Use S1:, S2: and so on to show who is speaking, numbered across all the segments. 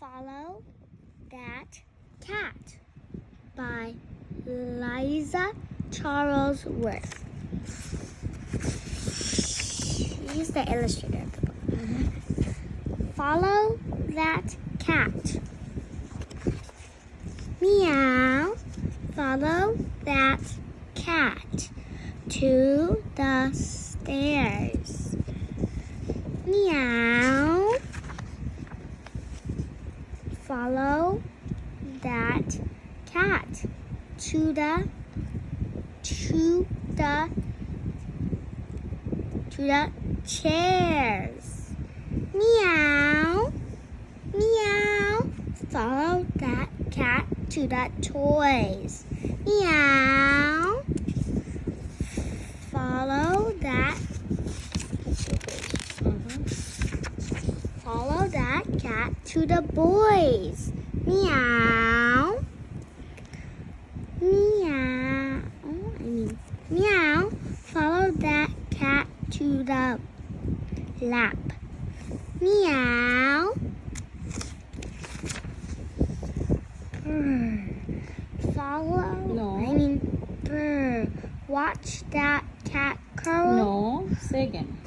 S1: Follow That Cat by Liza Charlesworth. She's the illustrator of the book. Follow that cat. Meow. Follow that cat to the stairs. Meow. Follow that cat to the chairs. Meow. Meow. Follow that cat to the toys. Meow. Follow that. Follow that cat to the boys. Meow. Meow. Meow. Follow that cat to the lap. Meow. Brr. Follow.
S2: No.
S1: Brr. Watch that cat curl.
S2: No. Say again.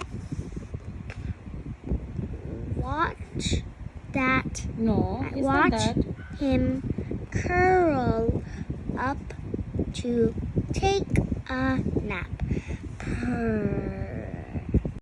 S1: Watch that.
S2: No. It's
S1: Watch
S2: not that.
S1: him curl up to take a nap. Purr.